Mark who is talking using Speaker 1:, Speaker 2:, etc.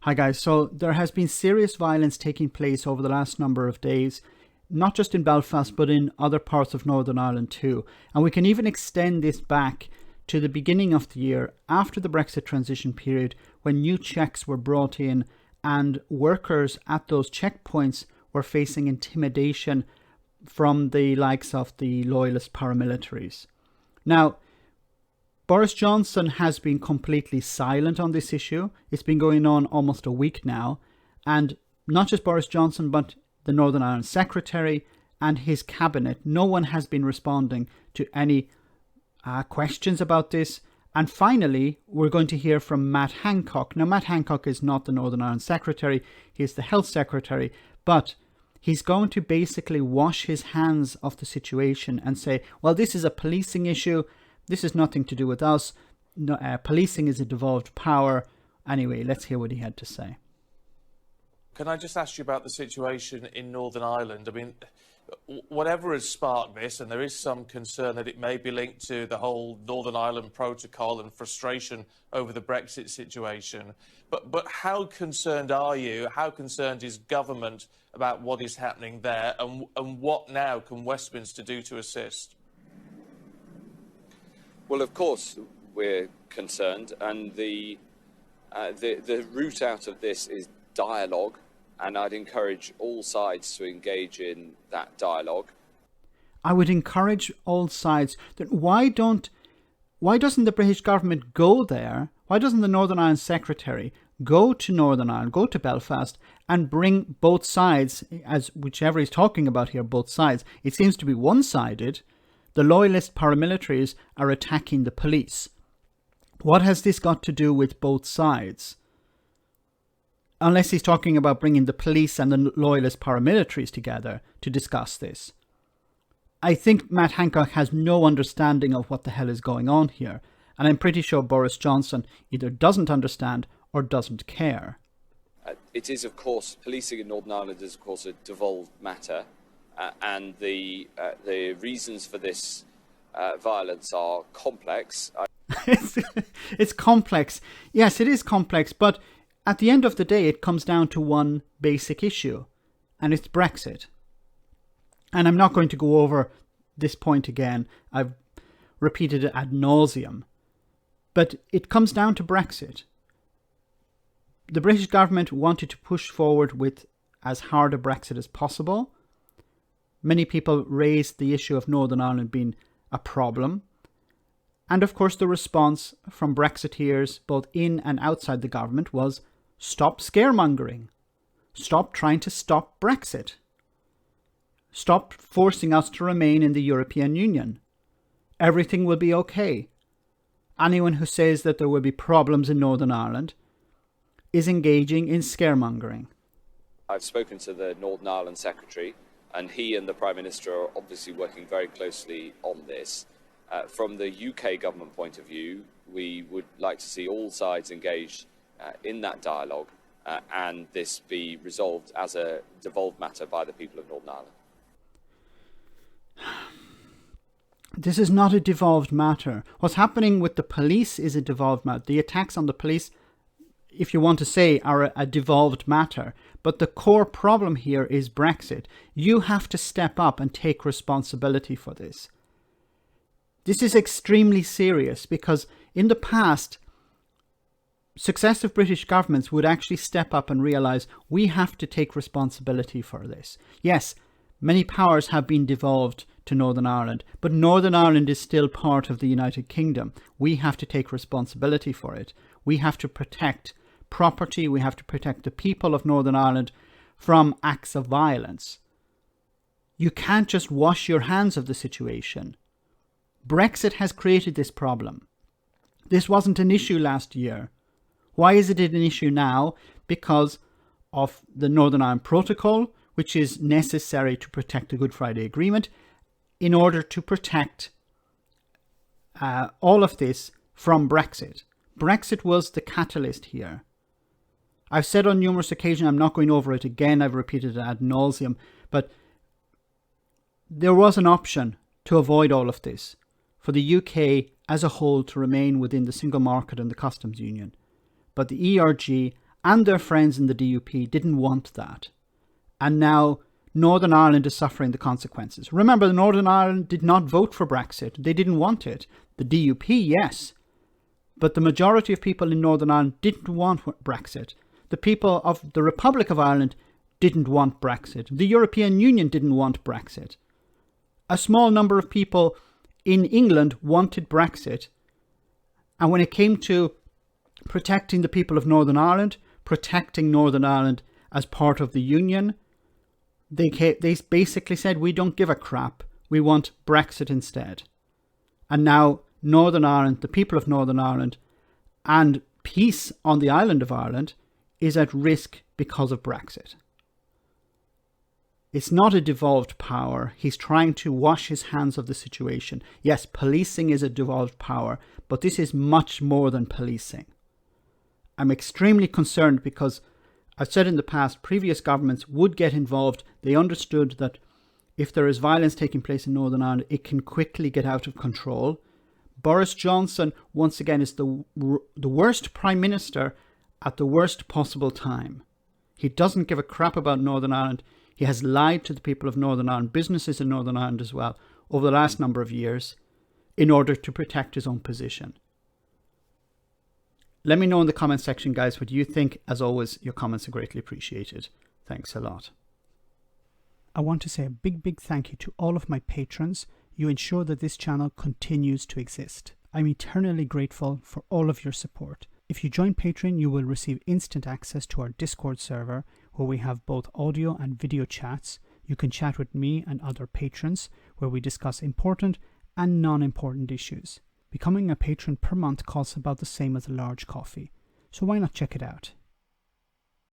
Speaker 1: Hi guys, so there has been serious violence taking place over the last number of days, not just in Belfast but in other parts of Northern Ireland too. And we can even extend this back to the beginning of the year after the Brexit transition period, when new checks were brought in and workers at those checkpoints were facing intimidation from the likes of the loyalist paramilitaries. Now, Boris Johnson has been completely silent on this issue. It's been going on almost a week now. And not just Boris Johnson, but the Northern Ireland Secretary and his cabinet. No one has been responding to any questions about this. And finally, we're going to hear from Matt Hancock. Now, Matt Hancock is not the Northern Ireland Secretary. He's the Health Secretary. But he's going to basically wash his hands of the situation and say, well, this is a policing issue. This is nothing to do with us. No, policing is a devolved power. Anyway, let's hear what he had to say.
Speaker 2: Can I just ask you about the situation in Northern Ireland? I mean, whatever has sparked this, and there is some concern that it may be linked to the whole Northern Ireland Protocol and frustration over the Brexit situation. But how concerned are you? How concerned is government about what is happening there? And what now can Westminster do to assist?
Speaker 3: Well, of course, we're concerned, and the route out of this is dialogue, and I'd encourage all sides to engage in that dialogue.
Speaker 1: I would encourage all sides. Why doesn't the British government go there? Why doesn't the Northern Ireland Secretary go to Northern Ireland, go to Belfast, and bring both sides, as whichever he's talking about here, both sides? It seems to be one-sided. The loyalist paramilitaries are attacking the police. What has this got to do with both sides? Unless he's talking about bringing the police and the loyalist paramilitaries together to discuss this. I think Matt Hancock has no understanding of what the hell is going on here. And I'm pretty sure Boris Johnson either doesn't understand or doesn't care.
Speaker 3: It is, of course, policing in Northern Ireland is, of course, a devolved matter. And the reasons for this violence are complex.
Speaker 1: It's complex. Yes, it is complex. But at the end of the day, it comes down to one basic issue. And it's Brexit. And I'm not going to go over this point again. I've repeated it ad nauseum. But it comes down to Brexit. The British government wanted to push forward with as hard a Brexit as possible. Many people raised the issue of Northern Ireland being a problem. And of course the response from Brexiteers, both in and outside the government, was stop scaremongering. Stop trying to stop Brexit. Stop forcing us to remain in the European Union. Everything will be okay. Anyone who says that there will be problems in Northern Ireland is engaging in scaremongering.
Speaker 3: I've spoken to the Northern Ireland Secretary, and he and the Prime Minister are obviously working very closely on this. From the UK government point of view, we would like to see all sides engaged in that dialogue and this be resolved as a devolved matter by the people of Northern Ireland.
Speaker 1: This is not a devolved matter. What's happening with the police is a devolved matter. The attacks on the police, if you want to say, are a devolved matter. But the core problem here is Brexit. You have to step up and take responsibility for this. This is extremely serious because in the past, successive British governments would actually step up and realise we have to take responsibility for this. Yes, many powers have been devolved to Northern Ireland, but Northern Ireland is still part of the United Kingdom. We have to take responsibility for it. We have to protect property. We have to protect the people of Northern Ireland from acts of violence. You can't just wash your hands of the situation. Brexit has created this problem. This wasn't an issue last year. Why is it an issue now? Because of the Northern Ireland Protocol, which is necessary to protect the Good Friday Agreement in order to protect all of this from Brexit. Brexit was the catalyst here. I've said on numerous occasions, I'm not going over it again, I've repeated it ad nauseum, but there was an option to avoid all of this, for the UK as a whole to remain within the single market and the customs union. But the ERG and their friends in the DUP didn't want that. And now Northern Ireland is suffering the consequences. Remember, Northern Ireland did not vote for Brexit. They didn't want it. The DUP, yes. But the majority of people in Northern Ireland didn't want Brexit. The people of the Republic of Ireland didn't want Brexit. The European Union didn't want Brexit. A small number of people in England wanted Brexit. And when it came to protecting the people of Northern Ireland, protecting Northern Ireland as part of the Union, they basically said, we don't give a crap. We want Brexit instead. And now Northern Ireland, the people of Northern Ireland, and peace on the island of Ireland is at risk because of Brexit. It's not a devolved power. He's trying to wash his hands of the situation. Yes, policing is a devolved power, but this is much more than policing. I'm extremely concerned because I've said in the past, previous governments would get involved. They understood that if there is violence taking place in Northern Ireland, it can quickly get out of control. Boris Johnson, once again, is the worst Prime Minister at the worst possible time. He doesn't give a crap about Northern Ireland. He has lied to the people of Northern Ireland, businesses in Northern Ireland as well, over the last number of years, in order to protect his own position. Let me know in the comment section, guys, what you think. As always, your comments are greatly appreciated. Thanks a lot. I want to say a big thank you to all of my patrons. You ensure that this channel continues to exist. I'm eternally grateful for all of your support. If you join Patreon, you will receive instant access to our Discord server, where we have both audio and video chats. You can chat with me and other patrons, where we discuss important and non-important issues. Becoming a patron per month costs about the same as a large coffee, so why not check it out?